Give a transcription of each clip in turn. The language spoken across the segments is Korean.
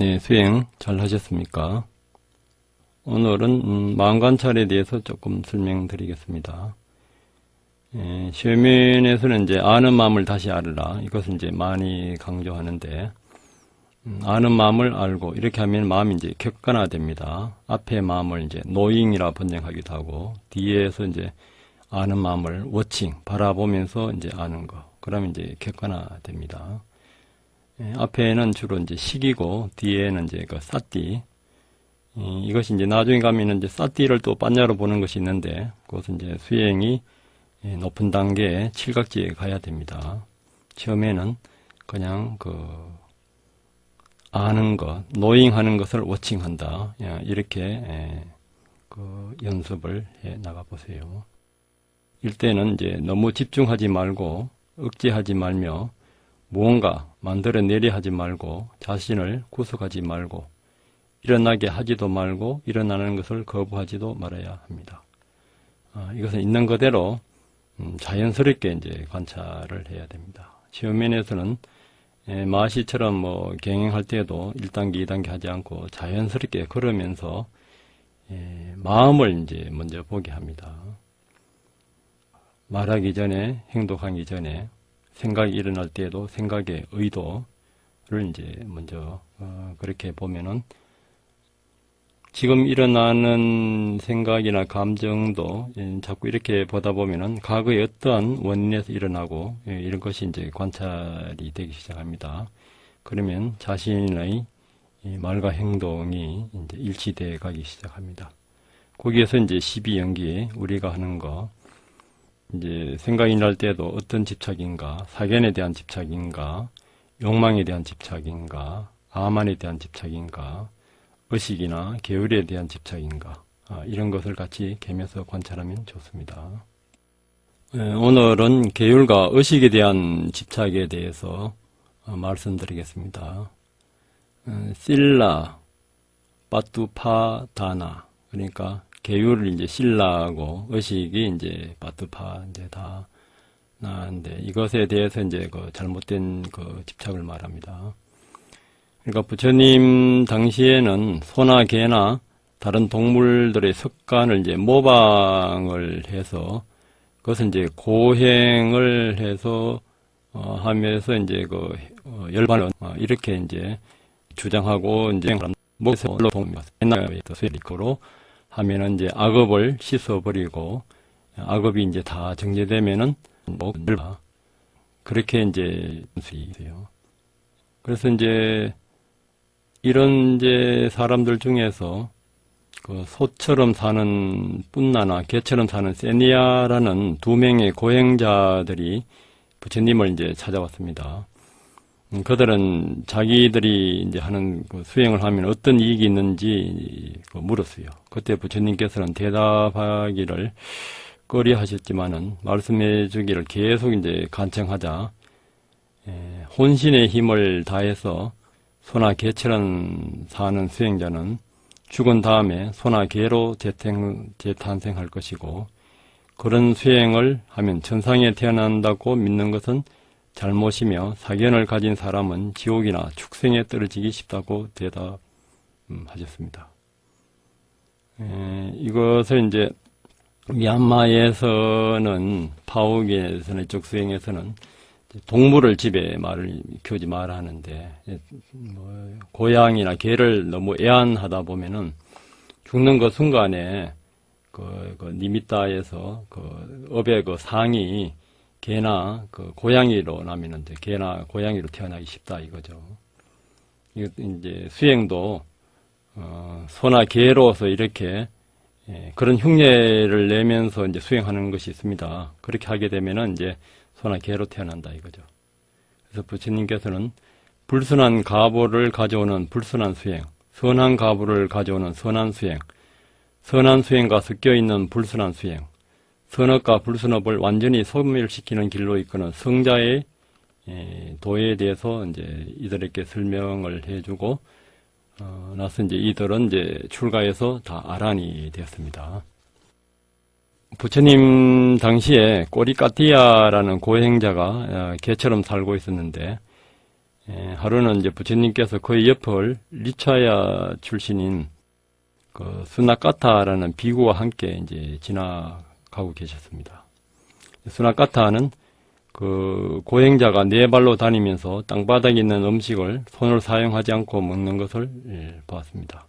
네, 수행 잘 하셨습니까? 오늘은 마음관찰에 대해서 조금 설명드리겠습니다. 시험에서는 이제 아는 마음을 다시 알으라. 이것을 이제 많이 강조하는데, 아는 마음을 알고 이렇게 하면 마음이 이제 객관화됩니다. 앞에 마음을 이제 노잉이라 번역하기도 하고, 뒤에서 이제 아는 마음을 워칭, 바라보면서 이제 아는 거. 그러면 이제 객관화됩니다. 앞에는 주로 이제 식이고, 뒤에는 이제 그 사띠. 이것이 이제 나중에 가면은 이제 사띠를 또 빤야로 보는 것이 있는데, 그것은 이제 수행이 높은 단계에 칠각지에 가야 됩니다. 처음에는 그냥 아는 것, 노잉하는 것을 워칭한다. 이렇게 연습을 해 나가 보세요. 일때는 이제 너무 집중하지 말고 억제하지 말며 무언가 만들어내려 하지 말고 자신을 구속하지 말고 일어나게 하지도 말고 일어나는 것을 거부하지도 말아야 합니다. 이것은 있는 그대로 자연스럽게 이제 관찰을 해야 됩니다. 시험면에서는 마시처럼 경행할 때도 1단계, 2단계 하지 않고 자연스럽게 걸으면서 마음을 이제 먼저 보게 합니다. 말하기 전에, 행동하기 전에, 생각이 일어날 때에도 생각의 의도를 이제 먼저 그렇게 보면은 지금 일어나는 생각이나 감정도 자꾸 이렇게 보다 보면은 과거의 어떠한 원인에서 일어나고 이런 것이 이제 관찰이 되기 시작합니다. 그러면 자신의 말과 행동이 이제 일치되어 가기 시작합니다. 거기에서 이제 12연기 우리가 하는 거 이제 생각이 날 때도 어떤 집착인가, 사견에 대한 집착인가, 욕망에 대한 집착인가, 아만에 대한 집착인가, 의식이나 계율에 대한 집착인가, 이런 것을 같이 개면서 관찰하면 좋습니다. 오늘은 계율과 의식에 대한 집착에 대해서 말씀드리겠습니다. 실라, 빠뚜파다나, 그러니까 계율을 이제 실라하고 의식이 이제 빠뚜파 이제 다 나는데 이것에 대해서 이제 잘못된 집착을 말합니다. 그러니까 부처님 당시에는 소나 개나 다른 동물들의 습관을 이제 모방을 해서 그것을 이제 고행을 해서 하면서 이제 열반을 이렇게 이제 주장하고 이제 목에서 옛날에 수행으로 하면은 이제 악업을 씻어버리고 악업이 이제 다 정제되면은 그렇게 이제 수익이에요. 그래서 이제 이런 이제 사람들 중에서 소처럼 사는 뿐나나 개처럼 사는 세니아라는 2명의 고행자들이 부처님을 이제 찾아왔습니다. 그들은 자기들이 이제 하는 수행을 하면 어떤 이익이 있는지 물었어요. 그때 부처님께서는 대답하기를 꺼려 하셨지만은 말씀해 주기를 계속 이제 간청하자 혼신의 힘을 다해서 소나 개처럼 사는 수행자는 죽은 다음에 소나 개로 재탄생할 것이고 그런 수행을 하면 천상에 태어난다고 믿는 것은 잘못이며 사견을 가진 사람은 지옥이나 축생에 떨어지기 쉽다고 대답하셨습니다. 이것을 이제 미얀마에서는 파우기에서는 이쪽 수행에서는 동물을 집에 키우지 마라 하는데 고양이나 개를 너무 애안하다 보면은 죽는 그 순간에 니미따에서 업의 상이 개나 고양이로 나면은 이제 개나 고양이로 태어나기 쉽다 이거죠. 이거 이제 수행도 소나 개로서 이렇게 그런 흉내를 내면서 이제 수행하는 것이 있습니다. 그렇게 하게 되면은 이제 소나 개로 태어난다 이거죠. 그래서 부처님께서는 불순한 가보를 가져오는 불순한 수행, 선한 가보를 가져오는 선한 수행, 선한 수행과 섞여 있는 불순한 수행, 선업과 불순업을 완전히 소멸시키는 길로 이끄는 성자의 도에 대해서 이제 이들에게 설명을 해주고 나서 이제 이들은 이제 출가해서 다 아란이 되었습니다. 부처님 당시에 꼬리까띠아라는 고행자가 개처럼 살고 있었는데 하루는 이제 부처님께서 그의 옆을 리차야 출신인 그 수나카타라는 비구와 함께 이제 지나가고 계셨습니다. 수나카타는 그 고행자가 네 발로 다니면서 땅바닥에 있는 음식을 손을 사용하지 않고 먹는 것을 보았습니다.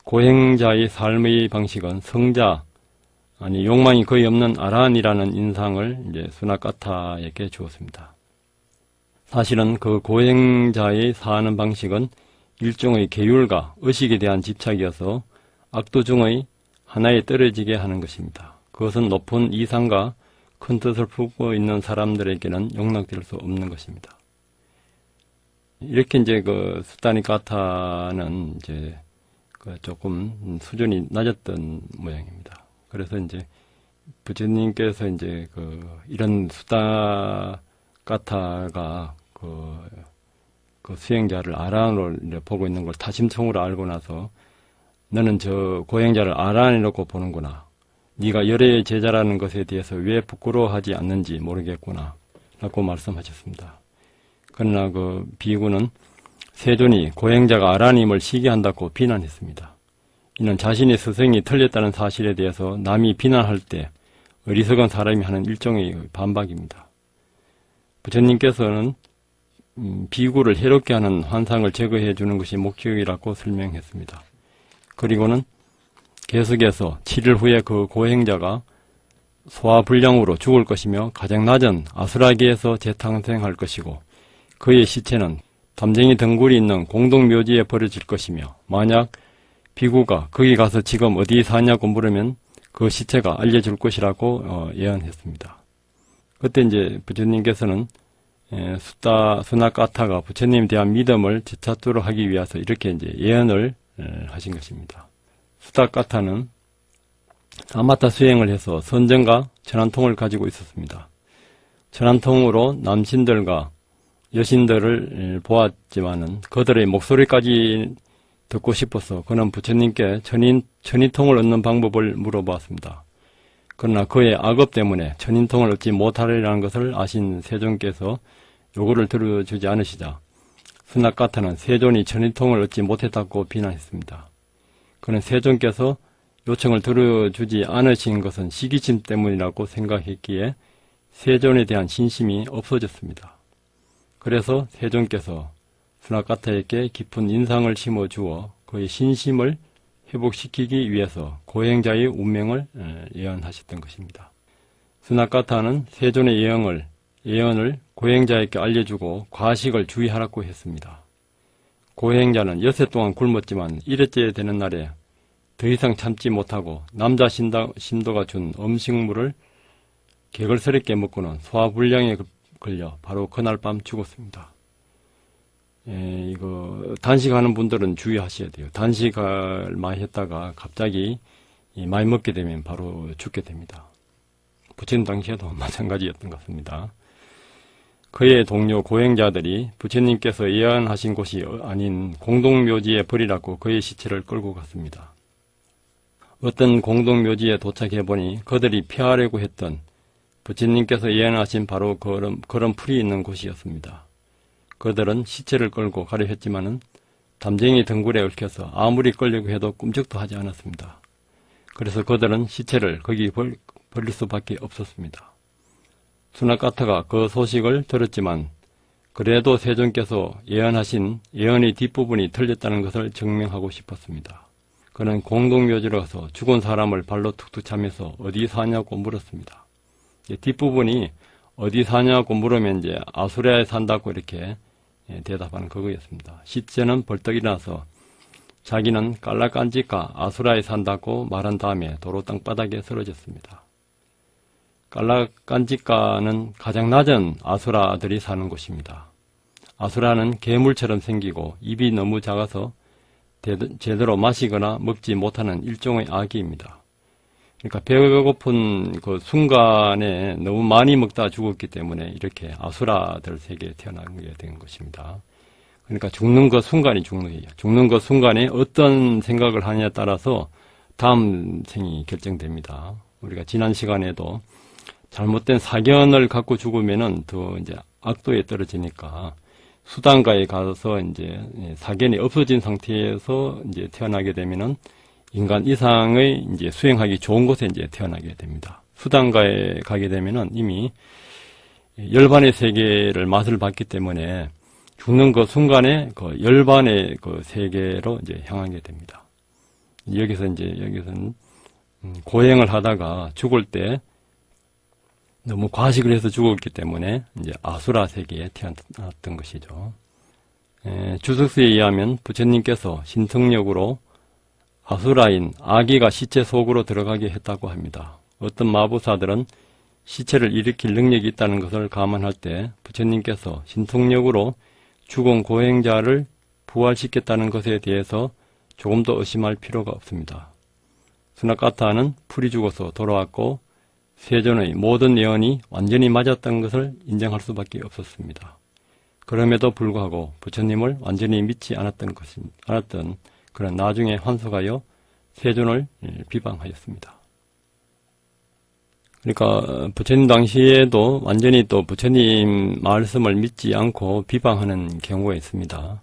고행자의 삶의 방식은 성자, 아니 욕망이 거의 없는 아란이라는 인상을 이제 수나카타에게 주었습니다. 사실은 그 고행자의 사는 방식은 일종의 계율과 의식에 대한 집착이어서 악도 중의 하나에 떨어지게 하는 것입니다. 그것은 높은 이상과 큰 뜻을 품고 있는 사람들에게는 용납될 수 없는 것입니다. 이렇게 이제 그 수타니카타는 이제 그 조금 수준이 낮았던 모양입니다. 그래서 이제 부처님께서 이제 그 이런 수타카타가 그 수행자를 아란으로 보고 있는 걸 타심통으로 알고 나서 너는 저 고행자를 아란에 놓고 보는구나. 네가 열애의 제자라는 것에 대해서 왜 부끄러워하지 않는지 모르겠구나 라고 말씀하셨습니다. 그러나 그 비구는 세존이 고행자가 아란임을 시기한다고 비난했습니다. 이는 자신의 스승이 틀렸다는 사실에 대해서 남이 비난할 때 어리석은 사람이 하는 일종의 반박입니다. 부처님께서는 비구를 해롭게 하는 환상을 제거해 주는 것이 목적이라고 설명했습니다. 그리고는 계속해서 7일 후에 그 고행자가 소화불량으로 죽을 것이며 가장 낮은 아수라기에서 재탄생할 것이고 그의 시체는 담쟁이 덩굴이 있는 공동묘지에 버려질 것이며 만약 비구가 거기 가서 지금 어디 사냐고 물으면 그 시체가 알려줄 것이라고 예언했습니다. 그때 이제 부처님께서는 수나카타가 부처님에 대한 믿음을 되찾도록 하기 위해서 이렇게 이제 예언을 하신 것입니다. 수나카타는 사마타 수행을 해서 선정과 천안통을 가지고 있었습니다. 천안통으로 남신들과 여신들을 보았지만은 그들의 목소리까지 듣고 싶어서 그는 부처님께 천인통을 얻는 방법을 물어보았습니다. 그러나 그의 악업 때문에 천인통을 얻지 못하리라는 것을 아신 세존께서 요구를 들어주지 않으시자 수나카타는 세존이 천인통을 얻지 못했다고 비난했습니다. 그는 세존께서 요청을 들어주지 않으신 것은 시기심 때문이라고 생각했기에 세존에 대한 신심이 없어졌습니다. 그래서 세존께서 수나카타에게 깊은 인상을 심어주어 그의 신심을 회복시키기 위해서 고행자의 운명을 예언하셨던 것입니다. 수나카타는 세존의 예언을 고행자에게 알려주고 과식을 주의하라고 했습니다. 고행자는 엿새 동안 굶었지만 1회째 되는 날에 더 이상 참지 못하고 남자 신도가 준 음식물을 개걸스럽게 먹고는 소화불량에 걸려 바로 그날 밤 죽었습니다. 이거 단식하는 분들은 주의하셔야 돼요. 단식을 많이 했다가 갑자기 많이 먹게 되면 바로 죽게 됩니다. 부처님 당시에도 마찬가지였던 것 같습니다. 그의 동료 고행자들이 부처님께서 예언하신 곳이 아닌 공동묘지에 버리라고 그의 시체를 끌고 갔습니다. 어떤 공동묘지에 도착해보니 그들이 피하려고 했던 부처님께서 예언하신 바로 그런 풀이 있는 곳이었습니다. 그들은 시체를 끌고 가려 했지만은 담쟁이 덩굴에 얽혀서 아무리 끌려고 해도 꿈쩍도 하지 않았습니다. 그래서 그들은 시체를 거기 버릴 수밖에 없었습니다. 수나카타가 그 소식을 들었지만 그래도 세존께서 예언하신 예언의 뒷부분이 틀렸다는 것을 증명하고 싶었습니다. 그는 공동묘지로 가서 죽은 사람을 발로 툭툭 차면서 어디 사냐고 물었습니다. 뒷부분이 어디 사냐고 물으면 이제 아수라에 산다고 이렇게 대답하는 그거였습니다. 시체는 벌떡 일어나서 자기는 깔라간지카 아수라에 산다고 말한 다음에 도로 땅바닥에 쓰러졌습니다. 깔라간지카는 가장 낮은 아수라들이 사는 곳입니다. 아수라는 괴물처럼 생기고 입이 너무 작아서 제대로 마시거나 먹지 못하는 일종의 아기입니다. 그러니까 배고픈 그 순간에 너무 많이 먹다 죽었기 때문에 이렇게 아수라들 세계에 태어나게 된 것입니다. 그러니까 죽는 그 순간이 죽는 거예요. 죽는 그 순간에 어떤 생각을 하냐에 따라서 다음 생이 결정됩니다. 우리가 지난 시간에도 잘못된 사견을 갖고 죽으면은 더 이제 악도에 떨어지니까 수단가에 가서 이제 사견이 없어진 상태에서 이제 태어나게 되면은 인간 이상의 이제 수행하기 좋은 곳에 이제 태어나게 됩니다. 수단가에 가게 되면은 이미 열반의 세계를 맛을 봤기 때문에 죽는 그 순간에 그 열반의 그 세계로 이제 향하게 됩니다. 여기서는 고행을 하다가 죽을 때 너무 과식을 해서 죽었기 때문에 이제 아수라 세계에 태어났던 것이죠. 주석서에 의하면 부처님께서 신통력으로 아수라인 아기가 시체 속으로 들어가게 했다고 합니다. 어떤 마부사들은 시체를 일으킬 능력이 있다는 것을 감안할 때 부처님께서 신통력으로 죽은 고행자를 부활시켰다는 것에 대해서 조금 더 의심할 필요가 없습니다. 스나카타는 풀이 죽어서 돌아왔고 세존의 모든 예언이 완전히 맞았던 것을 인정할 수밖에 없었습니다. 그럼에도 불구하고 부처님을 완전히 믿지 않았던 그런 나중에 환속하여 세존을 비방하였습니다. 그러니까 부처님 당시에도 완전히 또 부처님 말씀을 믿지 않고 비방하는 경우가 있습니다.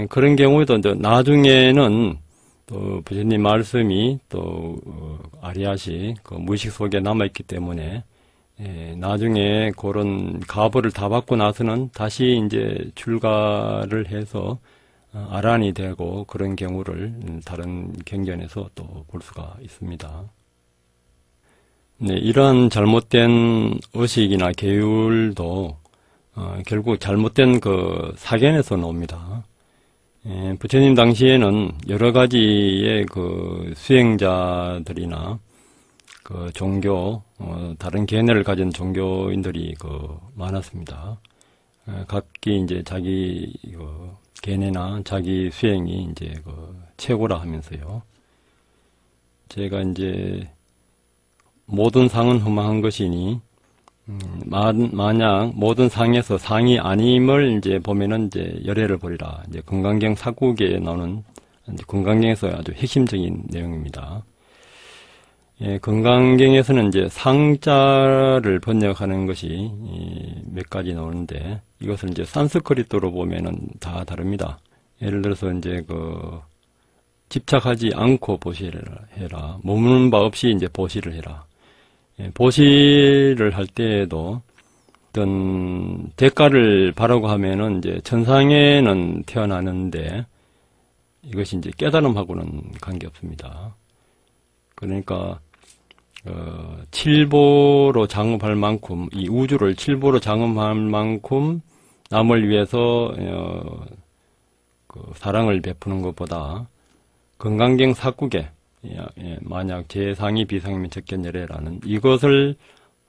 그런 경우에도 나중에는 또 부처님 말씀이 또 아리아식 그 무의식 속에 남아있기 때문에 나중에 그런 가보를 다 받고 나서는 다시 이제 출가를 해서 아란이 되고 그런 경우를 다른 경전에서 또 볼 수가 있습니다. 네, 이러한 잘못된 의식이나 계율도 결국 잘못된 그 사견에서 나옵니다. 부처님 당시에는 여러 가지의 그 수행자들이나 그 종교, 다른 견해를 가진 종교인들이 그 많았습니다. 각기 이제 자기 그 견해나 자기 수행이 이제 그 최고라 하면서요. 제가 이제 모든 상은 허망한 것이니 만약 모든 상에서 상이 아님을 이제 보면은 이제 열애를 보리라. 이제 금강경 사국에 나오는 이제 금강경에서 아주 핵심적인 내용입니다. 금강경에서는 이제 상자를 번역하는 것이 몇 가지 나오는데 이것을 이제 산스크리트로 보면은 다 다릅니다. 예를 들어서 이제 그 집착하지 않고 보시를 해라. 머무는 바 없이 이제 보시를 해라. 보시를 할 때에도 어떤 대가를 바라고 하면은 이제 천상에는 태어나는데 이것이 이제 깨달음하고는 관계없습니다. 그러니까 칠보로 장업할 만큼 이 우주를 칠보로 장업할 만큼 남을 위해서 그 사랑을 베푸는 것보다 금강경 사국에 만약 제상이 비상이면 적견열애라는 이것을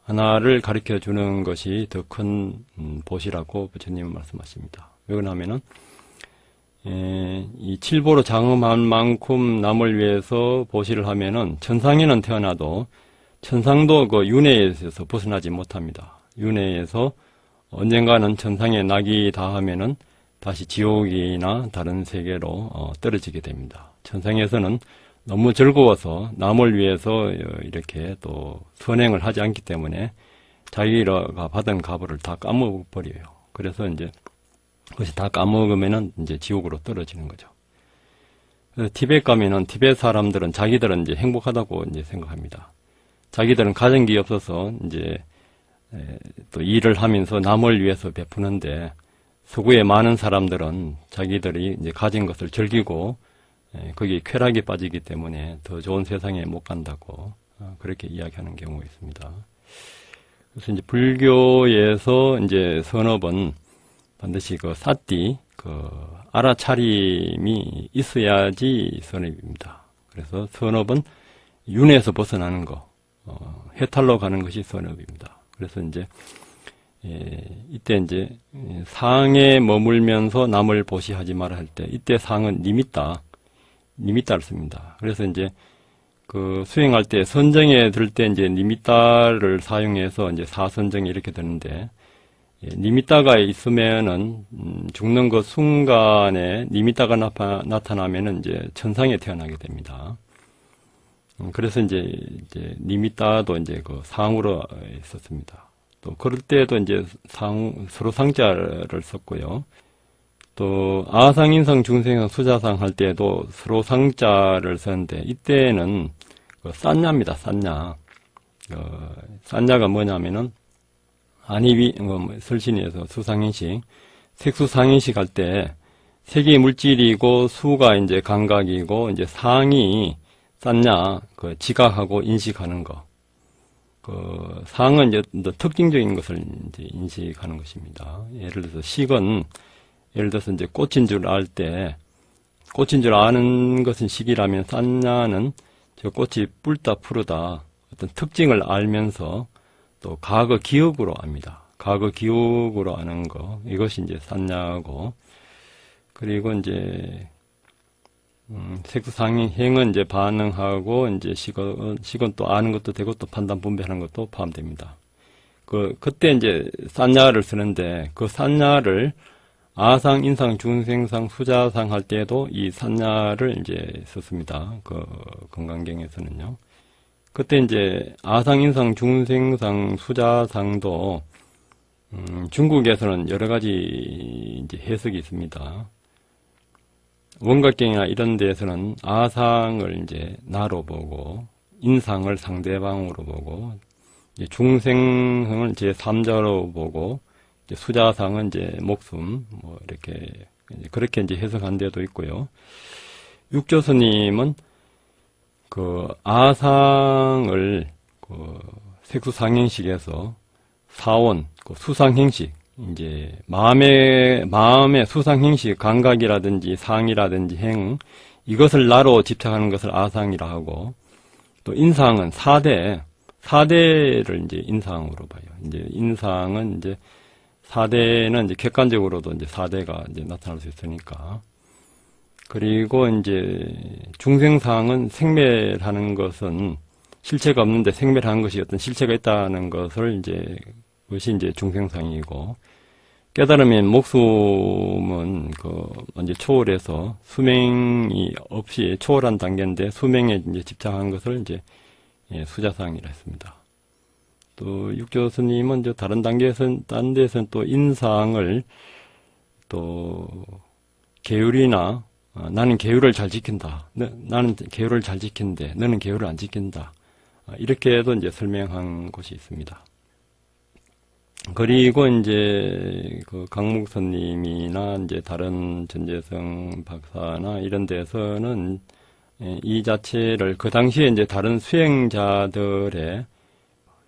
하나를 가르쳐 주는 것이 더 큰 보시라고 부처님은 말씀하십니다. 왜 그러냐면은 이 칠보로 장엄한 만큼 남을 위해서 보시를 하면은 천상에는 태어나도 천상도 그 윤회에서 벗어나지 못합니다. 윤회에서 언젠가는 천상에 낙이 닿으면은 다시 지옥이나 다른 세계로 떨어지게 됩니다. 천상에서는 너무 즐거워서 남을 위해서 이렇게 또 선행을 하지 않기 때문에 자기가 받은 가보를 다 까먹어버려요. 그래서 이제 그것이 다 까먹으면은 이제 지옥으로 떨어지는 거죠. 그래서 티벳 가면은 티벳 사람들은 자기들은 이제 행복하다고 이제 생각합니다. 자기들은 가정기 없어서 이제 또 일을 하면서 남을 위해서 베푸는데 서구의 많은 사람들은 자기들이 이제 가진 것을 즐기고 거기에 쾌락에 빠지기 때문에 더 좋은 세상에 못 간다고 그렇게 이야기하는 경우가 있습니다. 그래서 이제 불교에서 이제 선업은 반드시 그 사띠, 그 알아차림이 있어야지 선업입니다. 그래서 선업은 윤회에서 벗어나는 거, 해탈로 가는 것이 선업입니다. 그래서 이제 이때 이제 상에 머물면서 남을 보시하지 마라 할 때 이때 상은 니미따를 씁니다. 그래서 이제 그 수행할 때 선정에 들 때 이제 니미따를 사용해서 이제 사선정이 이렇게 되는데 니미따가 있으면은 죽는 그 순간에 니미따가 나타나면은 이제 천상에 태어나게 됩니다. 그래서 이제 니미따도 이제 그 상으로 있었습니다. 또 그럴 때도 이제 서로 상자를 썼고요. 또 아상, 인상, 중생상, 수자상 할 때도 서로 상자를 썼는데 이때는 그 싼냐입니다. 싼냐. 싼냐가 뭐냐면은 안이위 설신에서 수상인식, 색수상인식 할 때 색이 물질이고 수가 이제 감각이고 이제 상이 쌌냐 그 지각하고 인식하는 거. 그 상은 이제 특징적인 것을 이제 인식하는 것입니다. 예를 들어서 식은 예를 들어서 이제 꽃인 줄 알 때 꽃인 줄 아는 것은 식이라면 쌌냐는 저 꽃이 뿔다 푸르다 어떤 특징을 알면서 또 과거 기억으로 압니다. 과거 기억으로 아는 거 이것이 이제 쌌냐고. 그리고 이제 색수상행 행은 이제 반응하고 이제 식은 또 아는 것도 되고 또 판단 분별하는 것도 포함됩니다. 그때 이제 쌌냐를 쓰는데 그 쌌냐를 아상, 인상, 중생상, 수자상 할 때도 이 쌌냐를 이제 썼습니다. 그 건강경에서는요. 그때 이제 아상, 인상, 중생상, 수자상도 중국에서는 여러 가지 이제 해석이 있습니다. 원각경이나 이런 데에서는 아상을 이제 나로 보고 인상을 상대방으로 보고 중생을 제3자로 보고 수자상은 이제 목숨 뭐 이렇게 그렇게 이제 해석한 데도 있고요. 육조스님은 그 아상을 그 색수상행식에서 사원 그 수상행식 이제 마음의 수상행식 감각이라든지 상이라든지 행 이것을 나로 집착하는 것을 아상이라 하고 또 인상은 사대를 이제 인상으로 봐요. 이제 인상은 이제 사대는 이제 객관적으로도 이제 사대가 이제 나타날 수 있으니까. 그리고 이제 중생상은 생멸하는 것은 실체가 없는데 생멸하는 것이 어떤 실체가 있다는 것을 이제 그것이 이제 중생상이고 깨달으면 목숨은 이제 초월해서 수명이 없이 초월한 단계인데 수명에 이제 집착한 것을 이제 수자상이라 했습니다. 또 육조 스님은 이제 다른 데서는 또 인상을 또 계율이나 나는 계율을 잘 지킨다. 나는 계율을 잘 지킨데 너는 계율을 안 지킨다. 이렇게도 이제 설명한 곳이 있습니다. 그리고 이제 그 강묵선님이나 이제 다른 전재성 박사나 이런 데서는 이 자체를 그 당시에 이제 다른 수행자들의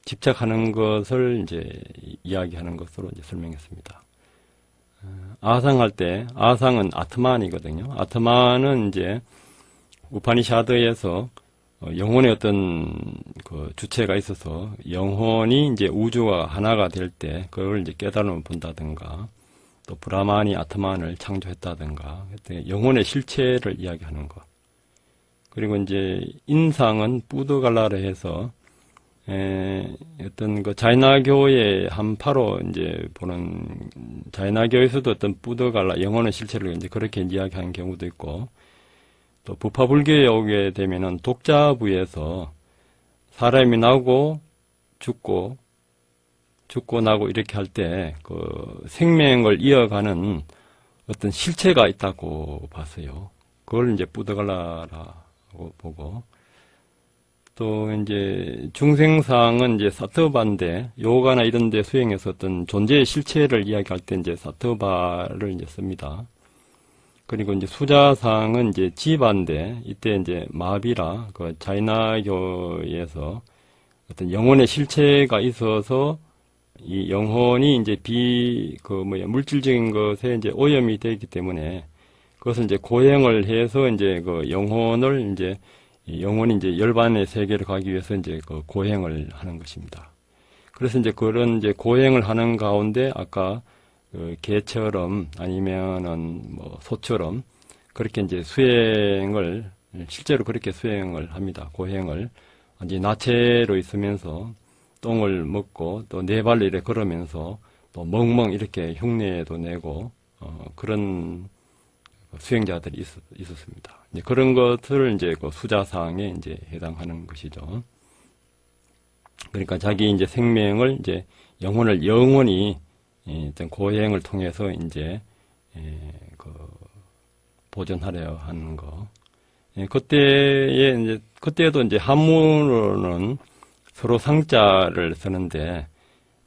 집착하는 것을 이제 이야기하는 것으로 이제 설명했습니다. 아상할 때 아상은 아트만이거든요. 아트만은 이제 우파니샤드에서 영혼의 어떤 그 주체가 있어서 영혼이 이제 우주와 하나가 될 때 그걸 이제 깨달음을 본다든가 또 브라만이 아트만을 창조했다든가 영혼의 실체를 이야기하는 것. 그리고 이제 인상은 뿌드갈라를 해서 어떤 그 자이나교의 한파로 이제 보는 자이나교에서도 어떤 뿌드갈라 영혼의 실체를 이제 그렇게 이야기하는 경우도 있고 또 부파불교에 오게 되면은 독자부에서 사람이 나고 죽고 나고 이렇게 할 때 그 생명을 이어가는 어떤 실체가 있다고 봤어요. 그걸 이제 뿌드갈라라고 보고 또 이제 중생상은 이제 사트바인데 요가나 이런 데 수행해서 어떤 존재의 실체를 이야기할 때 이제 사트바를 이제 씁니다. 그리고 이제 수자상은 이제 지바인데 이때 이제 마비라 그 자이나교에서 어떤 영혼의 실체가 있어서 이 영혼이 이제 물질적인 것에 이제 오염이 되기 때문에 그것을 이제 고행을 해서 이제 그 영혼이 이제 열반의 세계를 가기 위해서 이제 그 고행을 하는 것입니다. 그래서 이제 그런 이제 고행을 하는 가운데 아까 그 개처럼 아니면은 뭐 소처럼 그렇게 이제 실제로 그렇게 수행을 합니다. 고행을 이제 나체로 있으면서 똥을 먹고 또 네 발로 이렇게 걸으면서 또 멍멍 이렇게 흉내도 내고 그런 수행자들이 있었습니다. 이제 그런 것을 이제 그 수자상에 이제 해당하는 것이죠. 그러니까 자기 이제 생명을 이제 영혼을 영원히 어떤 고행을 통해서 이제 그 보존하려 하는 거. 그때도 이제 한문으로는 서로 상자를 쓰는데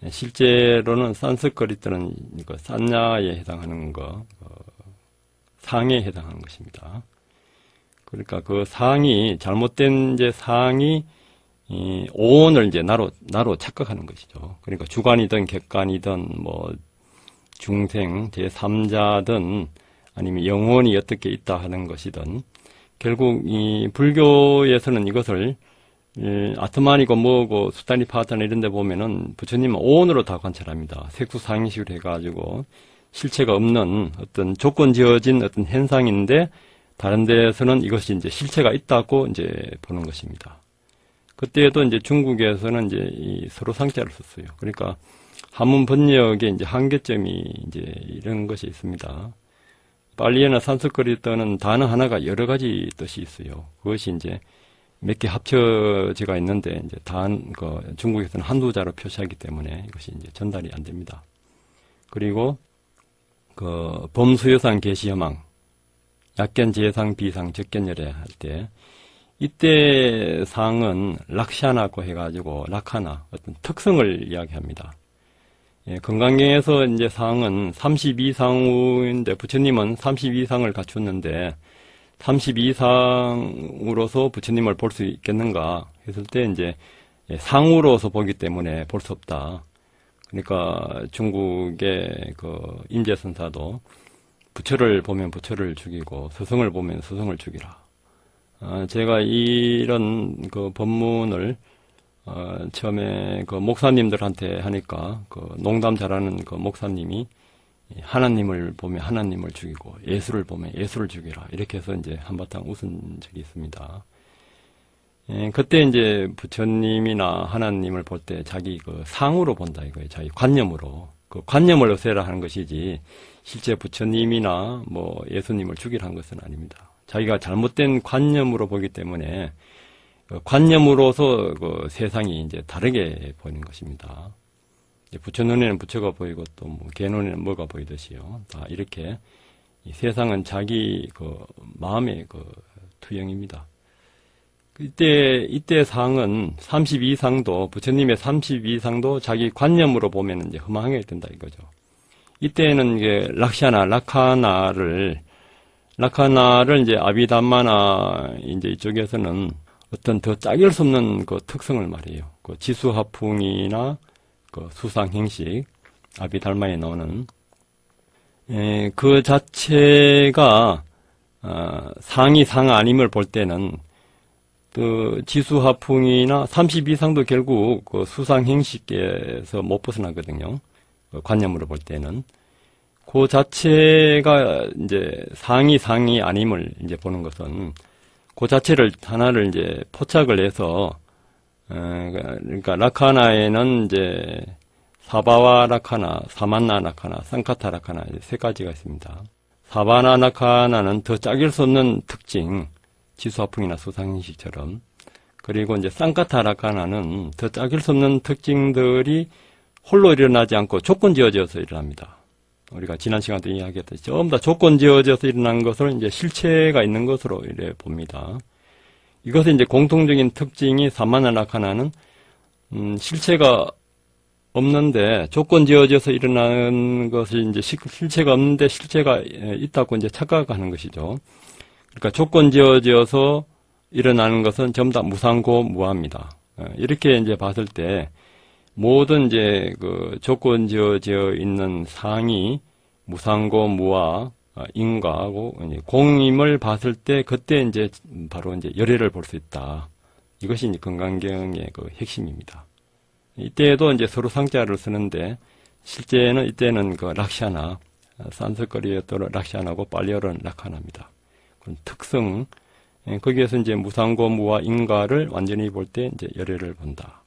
실제로는 산스크리트는 그 산야에 해당하는 거, 상에 해당하는 것입니다. 그러니까 그 상이 잘못된 이제 상이 오온을 이제 나로 착각하는 것이죠. 그러니까 주관이든 객관이든 뭐 중생 제3자든 아니면 영혼이 어떻게 있다 하는 것이든 결국 이 불교에서는 이것을 아트만이고 뭐고 수단이 파탄 이런 데 보면은 부처님은 오온으로 다 관찰합니다. 색수상의식으로 해가지고 실체가 없는 어떤 조건 지어진 어떤 현상인데 다른 데에서는 이것이 이제 실체가 있다고 이제 보는 것입니다. 그때도 이제 중국에서는 이제 이 서로 상자를 썼어요. 그러니까 한문 번역에 이제 한계점이 이제 이런 것이 있습니다. 팔리어나 산스크리트는 단어 하나가 여러 가지 뜻이 있어요. 그것이 이제 몇 개 합쳐져가 있는데 이제 중국에서는 한두 자로 표시하기 때문에 이것이 이제 전달이 안 됩니다. 그리고 그 범수여상 계시여망 약견 제상 비상 적견열애 할 때 이때 상은 락샤나고 해가지고 락하나 어떤 특성을 이야기합니다. 건강경에서 이제 상은 32상우인데 부처님은 32상을 갖췄는데 32상으로서 부처님을 볼 수 있겠는가 했을 때 이제 상우로서 보기 때문에 볼 수 없다. 그러니까 중국의 그 임재선사도 부처를 보면 부처를 죽이고 스승을 보면 스승을 죽이라. 제가 이런 그 법문을 처음에 그 목사님들한테 하니까 그 농담 잘하는 그 목사님이 하나님을 보면 하나님을 죽이고 예수를 보면 예수를 죽이라 이렇게 해서 이제 한바탕 웃은 적이 있습니다. 그때 이제 부처님이나 하나님을 볼 때 자기 그 상으로 본다 이거예요. 자기 관념으로 그 관념을 없애라 하는 것이지 실제 부처님이나 뭐 예수님을 죽이라는 것은 아닙니다. 자기가 잘못된 관념으로 보기 때문에 그 관념으로서 그 세상이 이제 다르게 보이는 것입니다. 부처 눈에는 부처가 보이고 또 뭐 개 눈에는 뭐가 보이듯이요. 다 이렇게 이 세상은 자기 그 마음의 그 투영입니다. 이때 상은 32상도 부처님의 32상도 자기 관념으로 보면 이제 허망하게 된다 이거죠. 이때는 이게 라카나를 이제 아비담마나 이제 이쪽에서는 어떤 더 짜길 수 없는 그 특성을 말해요. 그 지수하풍이나 그 수상행식, 아비달마에 나오는, 그 자체가, 상이 상 아님을 볼 때는, 그 지수하풍이나 32상도 결국 그 수상행식에서 못 벗어나거든요. 그 관념으로 볼 때는. 그 자체가 이제 상이 아님을 이제 보는 것은 그 자체를 하나를 이제 포착을 해서 그러니까 라카나에는 이제 사바와 라카나, 사만나 라카나, 상카타 라카나 세 가지가 있습니다. 사바나 라카나는 더 짜길 수 없는 특징, 지수화풍이나 수상인식처럼. 그리고 이제 상카타 라카나는 더 짜길 수 없는 특징들이 홀로 일어나지 않고 조건 지어져서 일어납니다. 우리가 지난 시간도 이야기했듯이 전부 다 조건 지어져서 일어난 것을 이제 실체가 있는 것으로 이래 봅니다. 이것은 이제 공통적인 특징이 사마나 라카나는 실체가 없는데 조건 지어져서 일어나는 것이 이제 실체가 없는데 실체가 있다고 이제 착각하는 것이죠. 그러니까 조건 지어져서 일어나는 것은 전부 다 무상고 무아입니다. 이렇게 이제 봤을 때 모든 이제 그 조건 지어져 있는 상이 무상고 무아 인과하고 공임을 봤을 때 그때 이제 바로 이제 열애를 볼 수 있다. 이것이 이제 건강경의 그 핵심입니다. 이때도 이제 서로 상자를 쓰는데 실제는 이때는 그 락샤나 산스크리트어 락샤나고 팔리어는 라카나입니다. 그런 특성 거기에서 이제 무상고 무아 인과를 완전히 볼 때 이제 열애를 본다.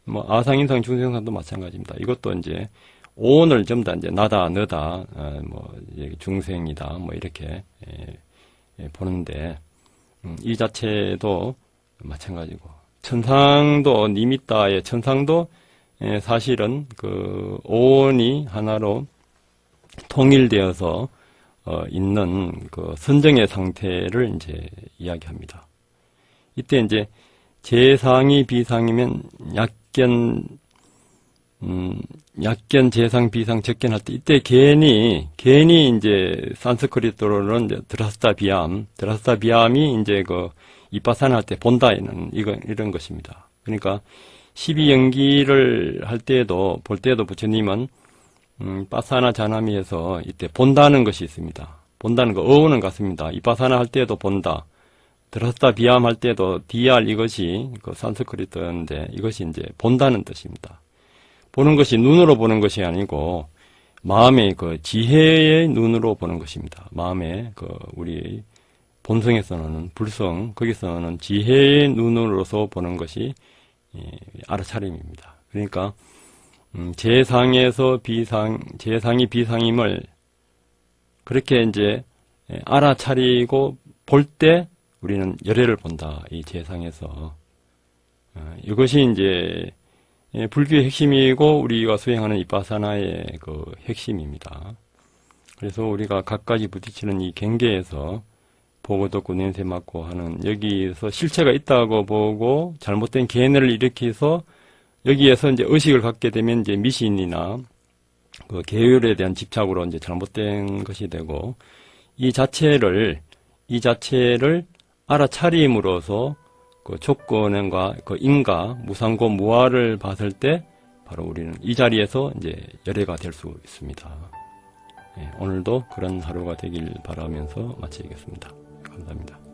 뭐 아상인상 중생상도 마찬가지입니다. 이것도 이제 오온을 전부 다 이제 나다 너다 뭐 중생이다 뭐 이렇게 보는데 이 자체도 마찬가지고 천상도 니미따의 천상도 사실은 그 오온이 하나로 통일되어서 있는 그 선정의 상태를 이제 이야기합니다. 이때 이제 재상이 비상이면 약견 재상 비상 적견 할 때 이때 괜히 이제 산스크리트로는 이제 드라스타 비암이 이제 그 이빠사나 할 때 본다는 이런 것입니다. 그러니까 12연기를 할 때에도 볼 때에도 부처님은 빠사나 자나미에서 이때 본다는 것이 있습니다. 본다는 거 어원은 같습니다. 이빠사나 할 때에도 본다. 드라스타 비암 할 때도 DR 이것이 그 산스크리트인데 이것이 이제 본다는 뜻입니다. 보는 것이 눈으로 보는 것이 아니고 마음의 그 지혜의 눈으로 보는 것입니다. 마음의 그 우리 본성에서는 불성, 거기서는 지혜의 눈으로서 보는 것이 알아차림입니다. 그러니까 재상에서 재상이 비상임을 그렇게 이제 알아차리고 볼 때 우리는 열애를 본다. 이 재상에서 이것이 이제 불교의 핵심이고 우리가 수행하는 이빠사나의 그 핵심입니다. 그래서 우리가 갖가지 부딪히는 이 경계에서 보고 듣고 냄새 맡고 하는 여기에서 실체가 있다고 보고 잘못된 개념을 일으켜서 여기에서 이제 의식을 갖게 되면 이제 미신이나 그 계율에 대한 집착으로 이제 잘못된 것이 되고 이 자체를 알아차림으로써 그 조건과 그 인과 무상고 무아를 봤을 때 바로 우리는 이 자리에서 이제 열애가 될 수 있습니다. 오늘도 그런 하루가 되길 바라면서 마치겠습니다. 감사합니다.